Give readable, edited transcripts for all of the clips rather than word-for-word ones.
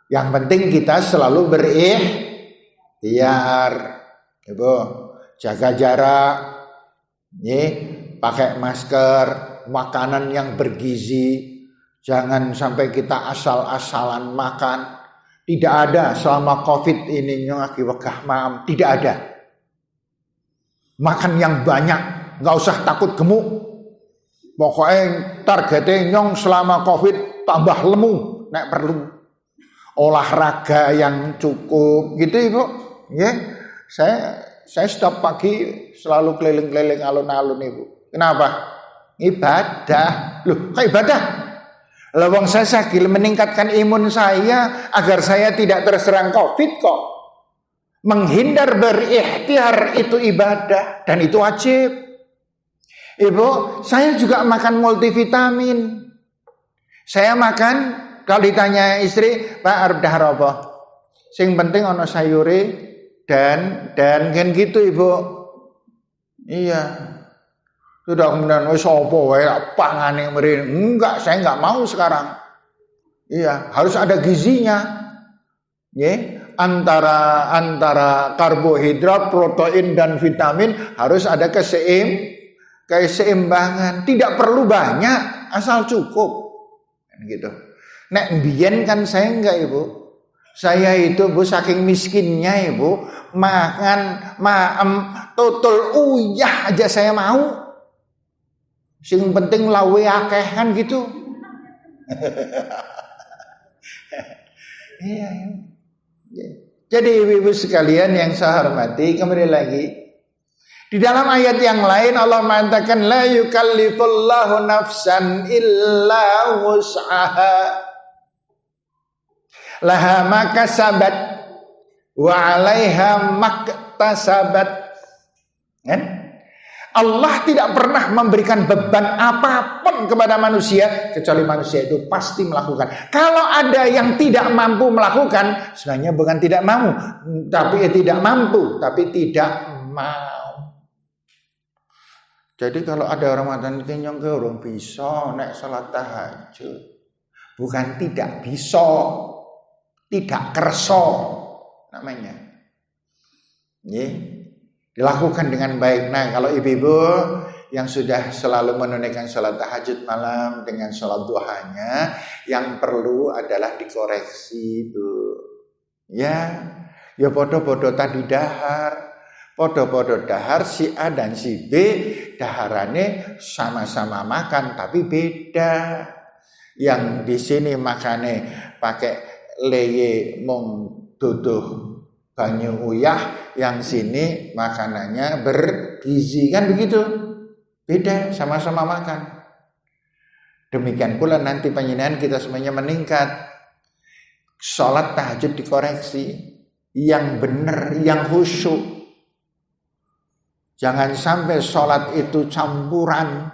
Yang penting kita selalu berikhtiar, Ibu, jaga jarak, pakai masker, makanan yang bergizi, jangan sampai kita asal-asalan makan. Tidak ada selama COVID ini lagi wegah maam, tidak ada. Makan yang banyak, nggak usah takut gemuk. Pokoknya targetnya nyong selama COVID tambah lemu, nek perlu. Olahraga yang cukup, gitu Ibu. Ya, saya setiap pagi selalu keliling-keliling alun-alun Ibu. Kenapa? Ibadah. Loh, kok ibadah? Lawang saya sakit meningkatkan imun saya agar saya tidak terserang COVID kok. Menghindar berikhtiar itu ibadah dan itu wajib. Ibu, saya juga makan multivitamin. Saya makan, kalau ditanya istri, Pak arep dahar apa? Sing penting ono sayure dan kan gitu Ibu. Iya. Sudah kemudian wis apa wae pangane mrene. Enggak, saya enggak mau sekarang. Iya, harus ada gizinya. Antara karbohidrat, protein dan vitamin harus ada keseimbangan. Tidak perlu banyak, asal cukup. Gitu. Nek mbiyen kan saya enggak Ibu. Saya itu Bu saking miskinnya Ibu, makan totul uyah aja saya mau. Sing penting lawe akeh kan gitu. Iya. Jadi ibu-ibu sekalian yang saya hormati, kembali lagi. Di dalam ayat yang lain Allah mengatakan la yukallifullahu nafsan illa wus'aha. Laha ma kasabat wa 'alaiha maktasabat. Kan? Allah tidak pernah memberikan beban apapun kepada manusia kecuali manusia itu pasti melakukan. Kalau ada yang tidak mampu melakukan, sebenarnya bukan tidak mau, tapi tidak mampu, tapi tidak mau. Jadi kalau ada orang mengatakan kenyang ke orang bisa nek salat tahajud, bukan tidak bisa, tidak kerso namanya. Dilakukan dengan baik. Nah, kalau ibu-ibu yang sudah selalu menunaikan sholat tahajud malam dengan sholat duhanya, yang perlu adalah dikoreksi itu. Ya podo-podo tadi dahar, podo-podo dahar si A dan si B daharane sama-sama makan tapi beda. Yang di sini makannya pakai leye mung duduh banyu uyah, yang sini makanannya bergizi, kan begitu, beda, sama-sama makan. Demikian pula nanti panjenengan kita semuanya meningkat, sholat tahajud dikoreksi, yang benar, yang khusyuk. Jangan sampai sholat itu campuran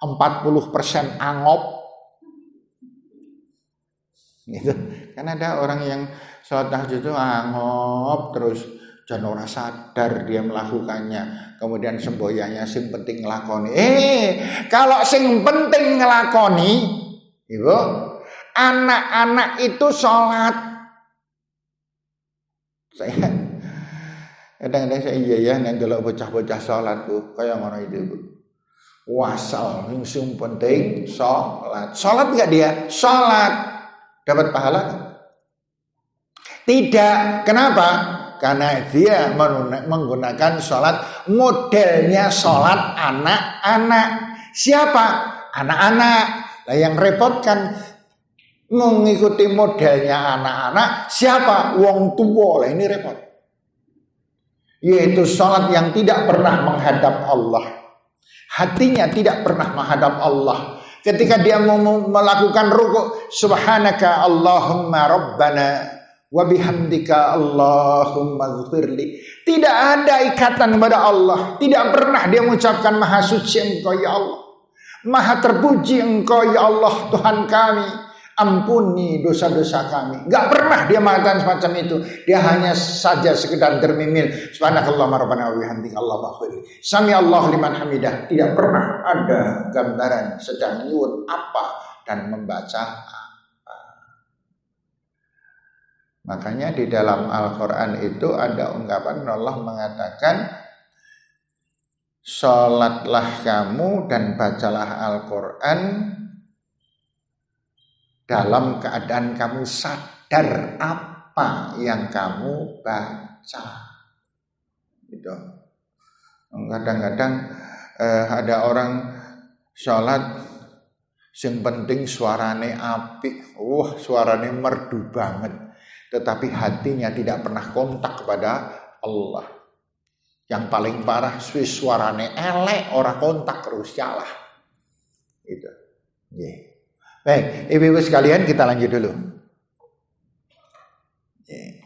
40% angop, gitu. Kan ada orang yang sholat tahajud itu angop terus jangan ora sadar dia melakukannya. Kemudian semboyanya sing penting ngelakoni. Kalau sing penting ngelakoni, Ibu, anak-anak itu sholat. Saya kadang-kadang saya iya nek delok bocah-bocah sholat tuh kayak ngono itu, Ibu. Wasal sing penting sholat. Sholat enggak dia? Sholat. Dapat pahala? Tidak. Kenapa? Karena dia menggunakan sholat modelnya sholat anak-anak. Siapa? Anak-anak. Lah yang repotkan mengikuti modelnya anak-anak. Siapa? Wong tua. Lah ini repot. Yaitu sholat yang tidak pernah menghadap Allah. Hatinya tidak pernah menghadap Allah. Ketika dia mau melakukan ruku', subhanaka Allahumma rabbana wa bihamdika Allahumma ighfirli. Tidak ada ikatan kepada Allah. Tidak pernah dia mengucapkan maha suci engkau ya Allah, maha terpuji engkau ya Allah Tuhan kami, ampuni dosa-dosa kami. Gak pernah dia mengatakan semacam itu. Dia hanya saja sekedar termimil, subhanakallahumma rabbana wa bihamdika Allahumma ighfirli, sami Allahu liman hamidah. Tidak pernah ada gambaran sedang nyuwun apa dan membaca apa. Makanya di dalam Al-Quran itu ada ungkapan Allah mengatakan, sholatlah kamu dan bacalah Al-Quran dalam keadaan kamu sadar apa yang kamu baca. Gitu. Kadang-kadang ada orang sholat yang penting suarane apik, suarane merdu banget, tetapi hatinya tidak pernah kontak kepada Allah. Yang paling parah suarane elek, ora kontak terus salah. Itu. Yeah. Baik, ibu-ibu sekalian kita lanjut dulu. Yeah.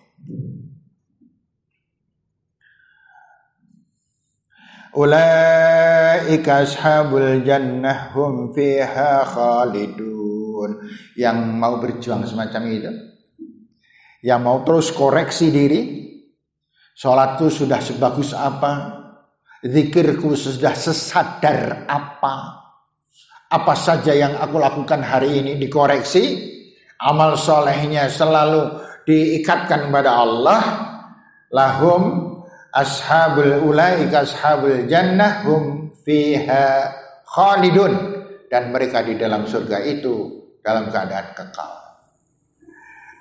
Ulaika ashabul jannah hum fiha khalidun. Yang mau berjuang semacam itu, yang mau terus koreksi diri, sholatku sudah sebagus apa, zikirku sudah sesadar apa saja yang aku lakukan hari ini dikoreksi, amal solehnya selalu diikatkan kepada Allah. Lahum ulaika ashabul jannah hum fiha khalidun, dan mereka di dalam surga itu dalam keadaan kekal.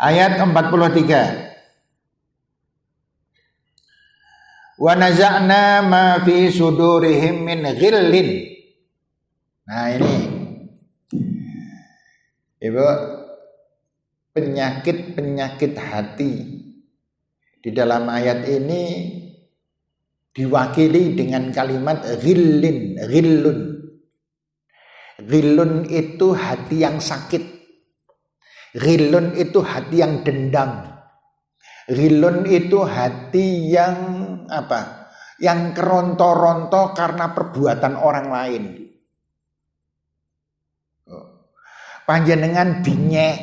Ayat 43. Wa naza'na ma fi sudurihim min ghillin. Nah ini Ibu, penyakit hati di dalam ayat ini diwakili dengan kalimat ghillin, ghillun. Ghillun itu hati yang sakit. Ghillun itu hati yang dendam. Ghillun itu hati yang apa? Yang keronto-ronto karena perbuatan orang lain. Panjenengan binyek,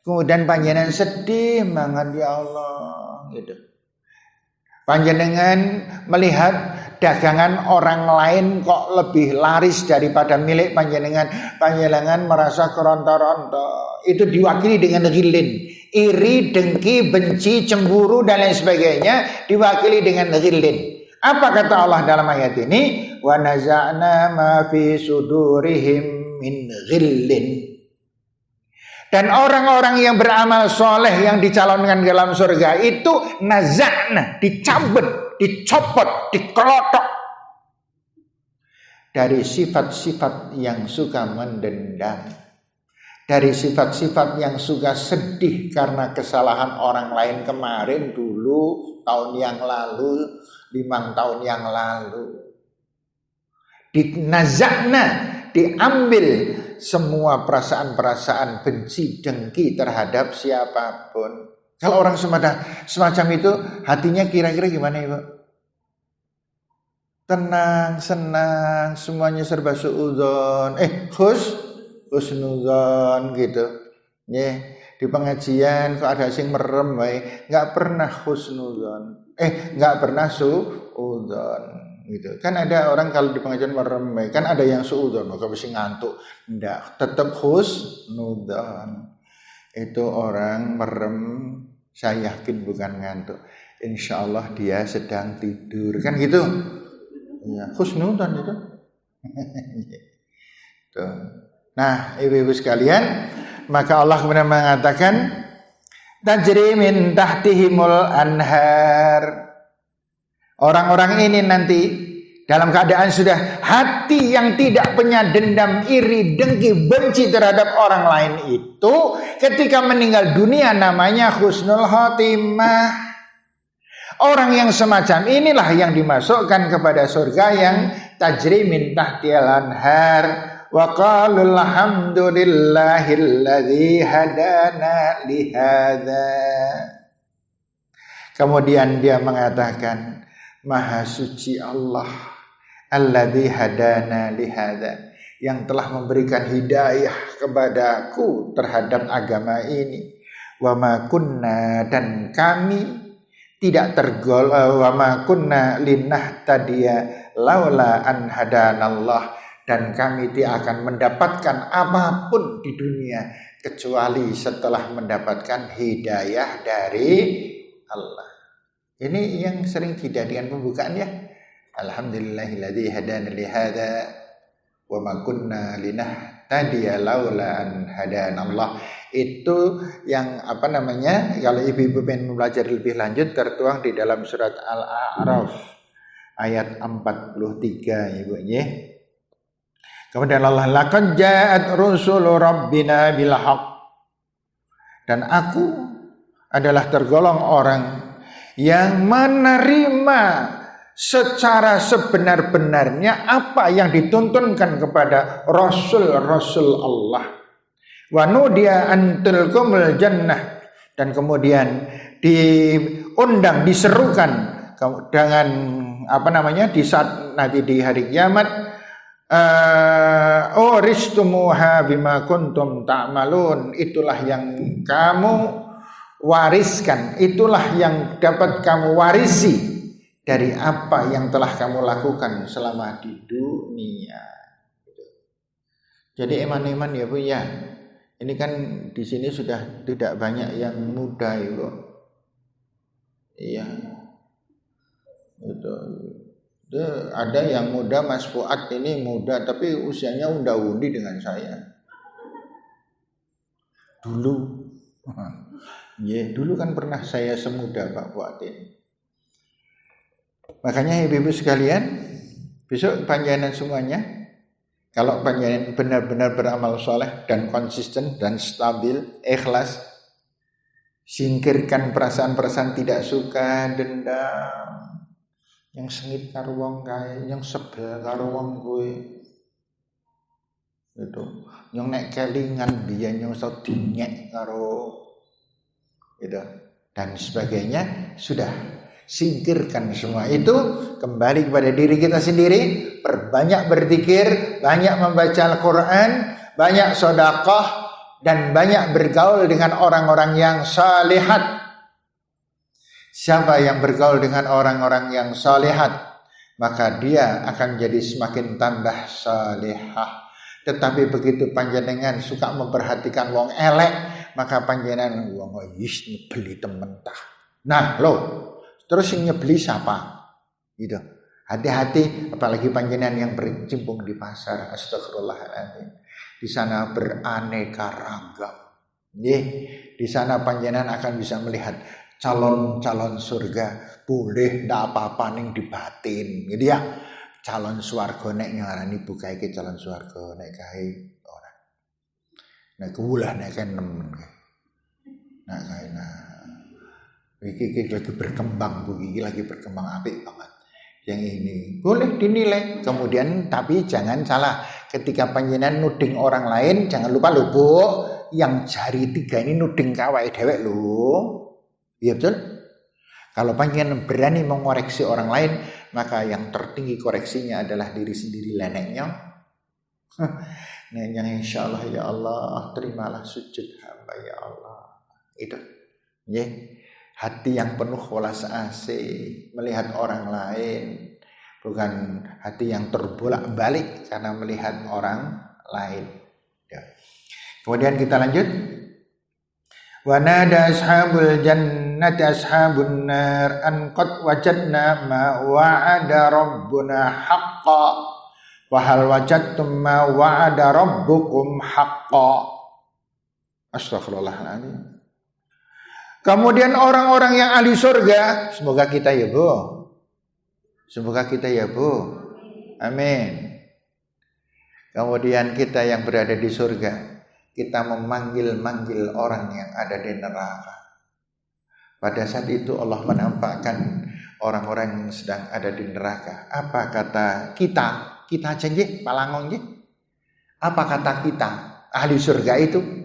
kemudian panjenengan sedih banget, ya Allah, gitu. Panjenengan melihat dagangan orang lain kok lebih laris daripada milik panjenengan. Panjenengan merasa keronto-ronto. Itu diwakili dengan ghillin. Iri, dengki, benci, cemburu dan lain sebagainya diwakili dengan ghillin. Apa kata Allah dalam ayat ini? Wa naza'na ma fi sudurihim min ghillin. Dan orang-orang yang beramal soleh yang dicalonkan dalam surga itu nazakna, dicabut, dicopot, dikelotok dari sifat-sifat yang suka mendendam, dari sifat-sifat yang suka sedih karena kesalahan orang lain kemarin, dulu, tahun yang lalu, 5 tahun yang lalu. Dinazakna, diambil semua perasaan-perasaan benci, dengki terhadap siapapun. Kalau orang semacam itu, hatinya kira-kira gimana, Ibu? Tenang, senang, semuanya serba suudzon. Husnudzon gitu. Di pengajian kok ada sing merem wae, enggak pernah husnudzon. Enggak pernah suudzon. Gitu. Kan ada orang kalau di pengajian merem, kan ada yang suudzon, maka mesti ngantuk. Ndak, tetap husnudzon. Itu orang merem, saya yakin bukan ngantuk. Insya Allah dia sedang tidur, kan gitu. Ya, husnudzon itu. Tuh. Nah, ibu-ibu sekalian, maka Allah kemudian mengatakan, tajri min tahtihimul anhar. Orang-orang ini nanti dalam keadaan sudah hati yang tidak punya dendam, iri, dengki, benci terhadap orang lain itu, ketika meninggal dunia namanya husnul khotimah. Orang yang semacam inilah yang dimasukkan kepada surga yang tajri min tahtihil anhar. Wa qalu alhamdulillahilladzi hadana lihadza. Kemudian dia mengatakan, Maha suci Allah alladzi hadana lihadza, yang telah memberikan hidayah kepadaku terhadap agama ini. Wa ma kunna, dan kami tidak wa ma kunna linahtadiya laula an hadanallah, dan kami tidak akan mendapatkan apapun di dunia kecuali setelah mendapatkan hidayah dari Allah. Ini yang sering dijadikan pembukaan ya. Alhamdulillahilladzi hadana li hadza wa ma kunna linahtadiya laula an hadanallah. Itu yang kalau ibu-ibu pengen belajar lebih lanjut tertuang di dalam surat Al-A'raf ayat 43 Ibu nggih. Kemudian Allah laqad ja'at rusulu rabbina bil haqq. Dan aku adalah tergolong orang yang menerima secara sebenar-benarnya apa yang dituntunkan kepada Rasul-Rasul Allah. Wa nudiya an tilkumul jannah, dan kemudian diundang, diserukan dengan di saat nanti di hari kiamat, uristumuha bima kuntum ta'malun, itulah yang kamu wariskan, itulah yang dapat kamu warisi dari apa yang telah kamu lakukan selama di dunia. Jadi iman-iman ya Bu ya. Ini kan di sini sudah tidak banyak yang muda Ibu. Iya. Betul. Ada yang muda, Mas Fuad ini muda tapi usianya unda-undi dengan saya. Dulu. Dulu kan pernah saya semuda Pak Fuad ini. Makanya ibu-ibu sekalian, besok panjenengan semuanya, kalau panjenengan benar-benar beramal soleh dan konsisten dan stabil, ikhlas, singkirkan perasaan-perasaan tidak suka, dendam, yang sengit karo wong kae, yang sebel karo wong kowe. Itu, yang nek kelingan biyen yang iso dinyek karo itu dan sebagainya, sudah singkirkan semua itu, kembali kepada diri kita sendiri, perbanyak berzikir, banyak membaca Al-Quran, banyak sedekah, dan banyak bergaul dengan orang-orang yang salihat. Siapa yang bergaul dengan orang-orang yang salihat, maka dia akan jadi semakin tambah salihah. Tetapi begitu panjenengan suka memperhatikan wong elek, maka panjenengan wong wis nyebeli temen tah. Nah, terus yang nyebeli siapa? Gitu. Hati-hati, apalagi panjenengan yang berkecimpung di pasar. Astagfirullahaladzim. Di sana beraneka ragam. Di sana panjenengan akan bisa melihat calon-calon surga. Boleh ndak apa-apa ning di batin. Gitu ya. Calon swarga nek ngarani bukae ke calon swarga, nek kae ora. Nek kulah nek kan nemen. Nah kae Iki lagi berkembang, lagi berkembang apik banget. Yang ini boleh dinilai. Kemudian tapi jangan salah, ketika panjenengan nuding orang lain, jangan lupa Bu, yang jari 3 ini nuding kawake dhewek lho. Iya betul? Kalau panjenengan berani mengoreksi orang lain, maka yang tertinggi koreksinya adalah diri sendiri leneknya. Nah, yang insyaallah ya Allah, terimalah sujud hamba ya Allah. Itu. Nggih. Hati yang penuh welas asih melihat orang lain, bukan hati yang terbolak-balik karena melihat orang lain. Ya. Kemudian kita lanjut. Wa nada ashabul jannati ashabun nar an qad wajadna ma wa'ada rabbuna haqqan wa hal wajadtum ma wa'ada rabbukum haqqan. Astaghfirullahaladzim. Kemudian orang-orang yang ahli surga, semoga kita ya Bu. Semoga kita ya Bu. Amin. Kemudian kita yang berada di surga, kita memanggil-manggil orang yang ada di neraka. Pada saat itu Allah menampakkan orang-orang yang sedang ada di neraka. Apa kata kita? Kita aja nggih, palangong nggih. Apa kata kita ahli surga itu?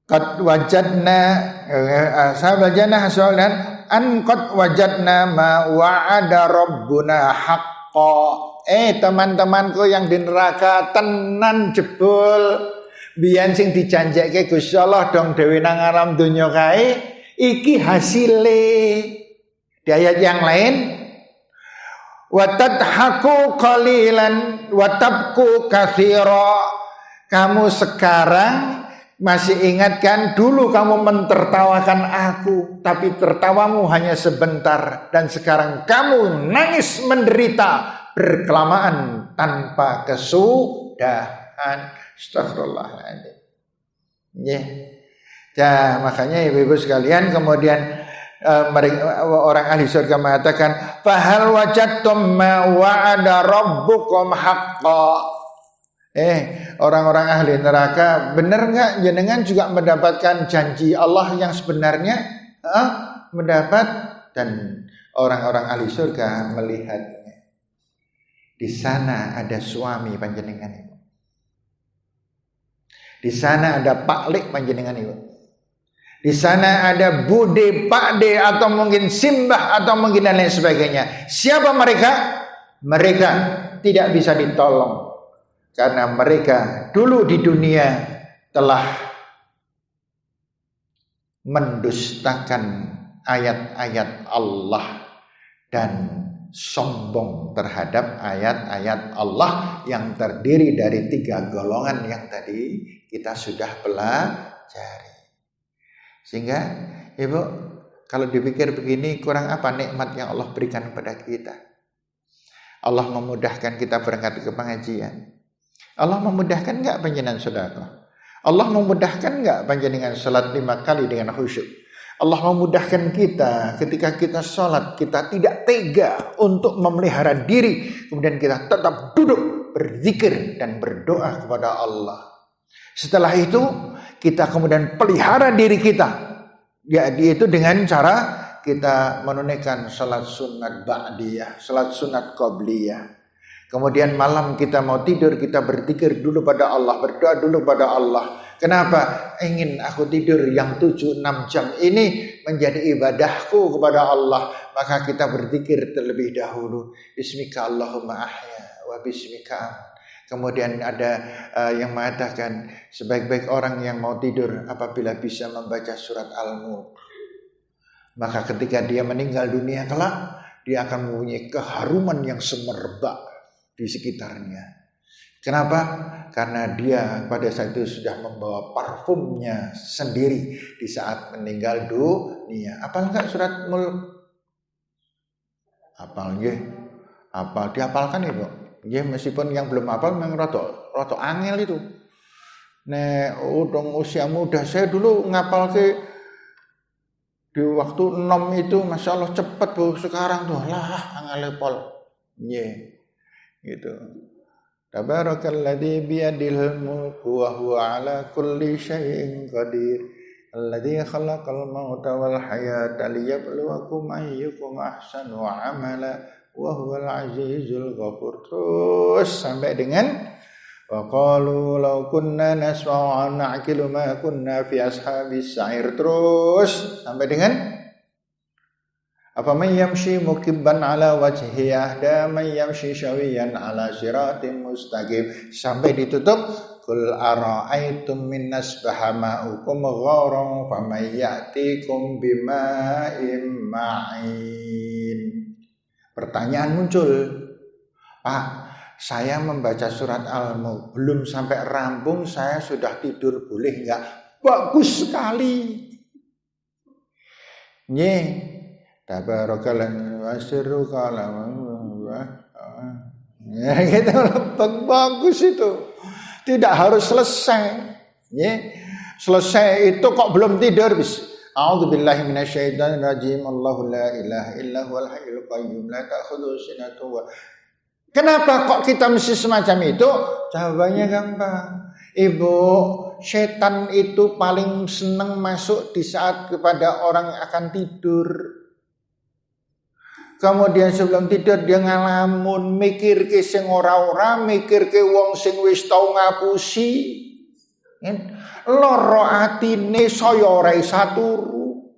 Qad wajadna ashabal jannah hasalan an qad wajadna ma wa'ada rabbuna haqqan. Teman-temanku yang di neraka tenan jebul biyen sing dijanjekke Gusti Allah dong dhewe nang alam donya kae iki hasile. Di ayat yang lain wa tadhaku qalilan wa tabku katsira. Kamu sekarang masih ingat kan dulu kamu mentertawakan aku, tapi tertawamu hanya sebentar, dan sekarang kamu nangis menderita berkelamaan tanpa kesudahan. Astagfirullahaladzim. Ya, makanya ibu-ibu sekalian, kemudian orang ahli surga mengatakan, fahal wajadtum ma wa'ada rabbukum haqqa. Orang-orang ahli neraka, benar nggak jenengan juga mendapatkan janji Allah yang sebenarnya? Mendapat. Dan orang-orang ahli surga melihatnya. Di sana ada suami panjenengan itu. Di sana ada paklik panjenengan itu. Di sana ada bude, pakde, atau mungkin simbah, atau mungkin dan lain sebagainya. Siapa mereka? Mereka tidak bisa ditolong. Karena mereka dulu di dunia telah mendustakan ayat-ayat Allah dan sombong terhadap ayat-ayat Allah yang terdiri dari 3 golongan yang tadi kita sudah pelajari. Sehingga ibu, kalau dipikir begini, kurang apa nikmat yang Allah berikan kepada kita? Allah memudahkan kita berangkat ke pengajian. Allah memudahkan enggak panjenengan sedekah? Allah memudahkan enggak panjenengan salat 5 kali dengan khusyuk? Allah memudahkan kita ketika kita salat, kita tidak tega untuk memelihara diri, kemudian kita tetap duduk berzikir dan berdoa kepada Allah. Setelah itu kita kemudian pelihara diri kita, yaitu dengan cara kita menunaikan salat sunat ba'diyah, salat sunat qabliyah. Kemudian malam kita mau tidur, kita berzikir dulu pada Allah, berdoa dulu pada Allah. Kenapa? Ingin aku tidur yang 7-6 jam ini menjadi ibadahku kepada Allah. Maka kita berzikir terlebih dahulu. Bismika Allahumma ahya wa bismika. Kemudian ada yang mengatakan sebaik-baik orang yang mau tidur apabila bisa membaca surat Al-Mulk. Maka ketika dia meninggal dunia kelak, dia akan mempunyai keharuman yang semerbak di sekitarnya. Kenapa? Karena dia pada saat itu sudah membawa parfumnya sendiri di saat meninggal dunia. Apal enggak surat Mulk? Apal nggih. Apal, dihafalkan Ibu. Nggih, meskipun yang belum hafal memang rada angel itu. Nek udang usia muda saya dulu ngapalke di waktu 6 itu Masya Allah cepet Bu. Sekarang tuh lah angel pol. Nggih. Gitu. Tabarakalladzi biyadil mulku wa huwa ala kulli syai'in qadir. Alladzi khalaqal mauta wal hayata liyabluwakum ayyukum ahsanu amala wa huwal azizul ghafur. Terus sampai dengan wa qalu law kunna nasma'u wa na'qilu ma kunna fi ashabis sa'ir. Terus sampai dengan afaman yamshi mukibban ala wajhihi ahda man yamshi syawiyan ala siratim mustaqim. Sampai ditutup kul ara'aitum min nasbaha ma'ukum gharan faman ya'tikum bima'in ma'in. Pertanyaan muncul, Pak, saya membaca surat Al-Mulk belum sampai rampung, saya sudah tidur, boleh enggak? Bagus sekali. Nye Tabarakallahu wasirru kalam. Ya gitu, bagus itu. Tidak harus selesai. Ya. Selesai itu kok belum tidur bis. A'udzubillahi minasyaitonir rajim. Allahu la ilaha illa huwal hayyul qayyum la ta'khudhuhu sinatun wa. Kenapa kok kita mesti semacam itu? Jawabannya gampang. Ibu, setan itu paling senang masuk di saat kepada orang akan tidur. Kemudian sebelum tidur dia ngalamun, mikir ke sing ora-ora, mikir ke wong sing wis tau ngapusi. Loro atine saya ora isa turu.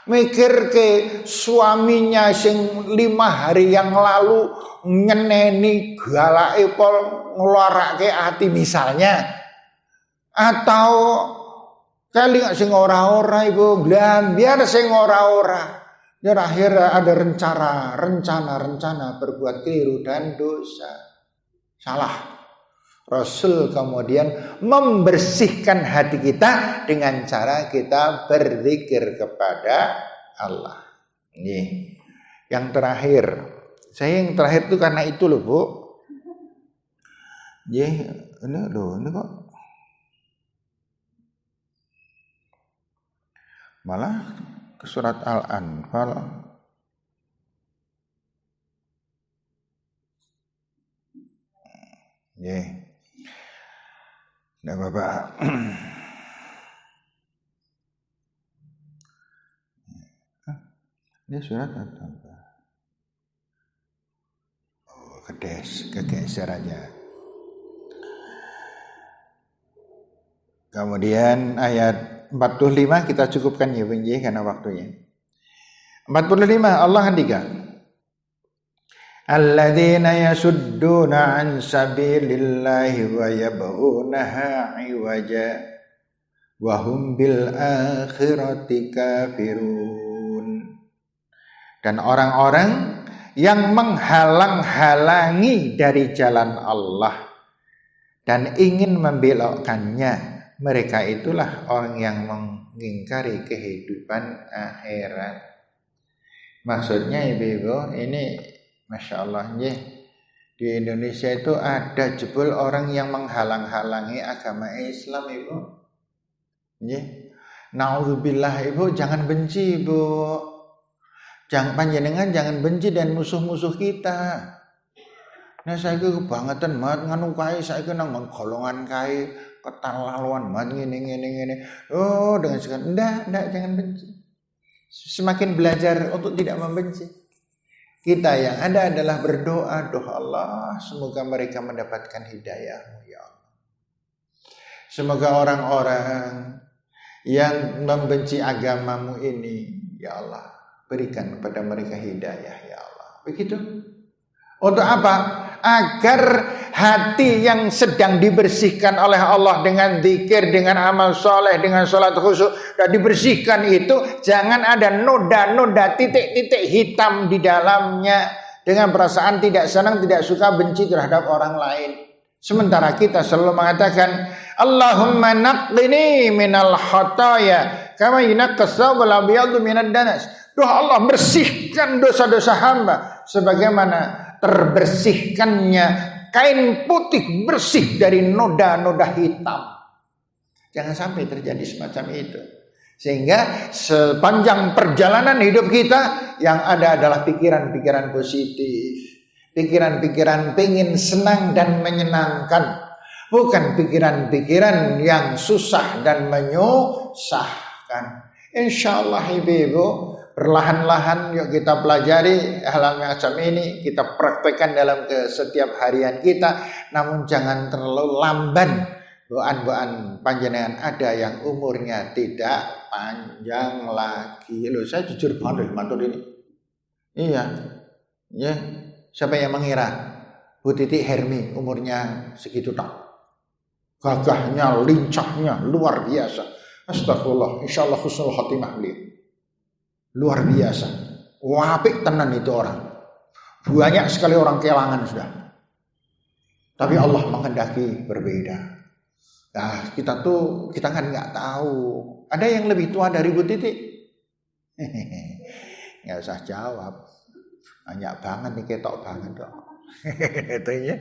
Mikir ke suaminya sing 5 hari yang lalu nyeneni galake pol ngeluarake ati misalnya. Atau kali sing ora-ora ibu, biar sing ora-ora. Dan akhirnya ada rencana berbuat keliru dan dosa. Salah. Rasul kemudian membersihkan hati kita dengan cara kita berzikir kepada Allah. Nih, yang terakhir. Saya yang terakhir itu karena itu loh, Bu. Ini kok malah ke surat Al-Anfal. Nah, Bapak. Ini surat atau apa? Oh, kegeser aja. Kemudian ayat 45 kita cukupkan ya Benji karena waktunya. 45 Allah hentikan. Alladzina yasudduna an sabilillahi wa yabghunaha iwaja wa hum bil akhirati kafirun. Dan orang-orang yang menghalang-halangi dari jalan Allah dan ingin membelokkannya, mereka itulah orang yang mengingkari kehidupan akhirat. Maksudnya ibu-ibu, ini Masya Allah, di Indonesia itu ada jebul orang yang menghalang-halangi agama Islam, ibu. Na'udzubillah, ibu, jangan benci, ibu. Panjenengan jangan benci dan musuh-musuh kita. Nah, saya kebangetan banget nganu kae, saya nang golongan kae keterlaluan banget ngene. Oh, dengan sekali enggak, jangan benci. Semakin belajar untuk tidak membenci. Kita yang ada adalah berdoa, doa Allah, semoga mereka mendapatkan hidayah-Mu ya Allah. Semoga orang-orang yang membenci agama-Mu ini, ya Allah, berikan kepada mereka hidayah ya Allah. Begitu. Untuk apa? Agar hati yang sedang dibersihkan oleh Allah dengan zikir, dengan amal soleh, dengan sholat khusyuk, dan dibersihkan itu jangan ada noda-noda, titik-titik hitam di dalamnya dengan perasaan tidak senang, tidak suka, benci terhadap orang lain. Sementara kita selalu mengatakan Allahumma naqqini minal khataya kama yunaqqas thawbul abyadu minad danas. Doa Allah, bersihkan dosa-dosa hamba sebagaimana terbersihkannya kain putih bersih dari noda-noda hitam. Jangan sampai terjadi semacam itu. Sehingga sepanjang perjalanan hidup kita yang ada adalah pikiran-pikiran positif. Pikiran-pikiran pengen senang dan menyenangkan. Bukan pikiran-pikiran yang susah dan menyusahkan. Insyaallah ibu-ibu, perlahan-lahan yuk kita pelajari hal macam ini, kita praktekkan dalam setiap harian kita. Namun jangan terlalu lamban. Doan-doan panjenengan ada yang umurnya tidak panjang lagi. Loh, saya jujur banget matur ini. Iya. Ya. Siapa yang mengira Bu Titi Hermi umurnya segitu tak? Gagahnya, lincahnya luar biasa. Astagfirullah, insyaallah husnul khatimah beliau. Luar biasa. Apik tenan itu orang. Banyak sekali orang kehilangan sudah. Tapi Allah menghendaki berbeda. Nah, kita kan nggak tahu. Ada yang lebih tua dari Bu Titi? Nggak usah jawab. Banyak banget nih, ketok banget dong. Itu ya.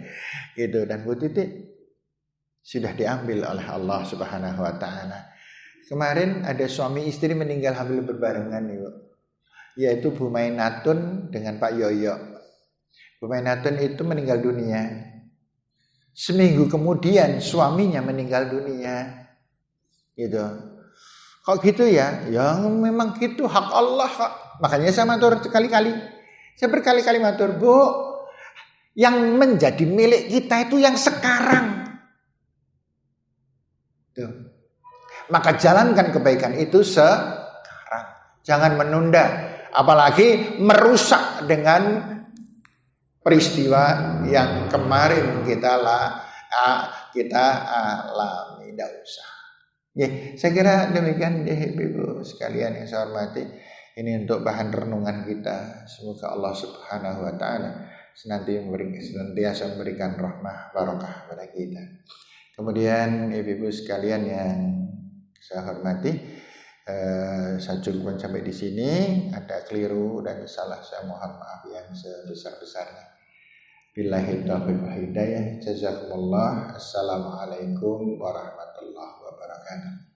Gitu. Dan Bu Titi sudah diambil oleh Allah Subhanahu wa taala. Kemarin ada suami istri meninggal hamil berbarengan, Ibu. Yaitu Bu Mainatun dengan Pak Yoyo. Bu Mainatun itu meninggal dunia. Seminggu kemudian suaminya meninggal dunia. Gitu. Kok gitu ya? Ya memang gitu, hak Allah kok. Makanya saya matur sekali-kali. Saya berkali-kali matur, Bu, yang menjadi milik kita itu yang sekarang. Tuh. Maka jalankan kebaikan itu sekarang. Jangan menunda. Apalagi merusak dengan peristiwa yang kemarin kita alami. Tidak usah. Ya, saya kira demikian Ibu sekalian yang saya hormati. Ini untuk bahan renungan kita. Semoga Allah Subhanahu wa taala senantiasa memberikan rahmah barokah pada kita. Kemudian ibu-ibu sekalian yang saya hormati, saya cukupkan sampai di sini. Ada keliru dan salah, saya mohon maaf yang sebesar-besarnya. Billahi taufiq wal hidayah. Jazakumullah. Assalamualaikum warahmatullahi wabarakatuh.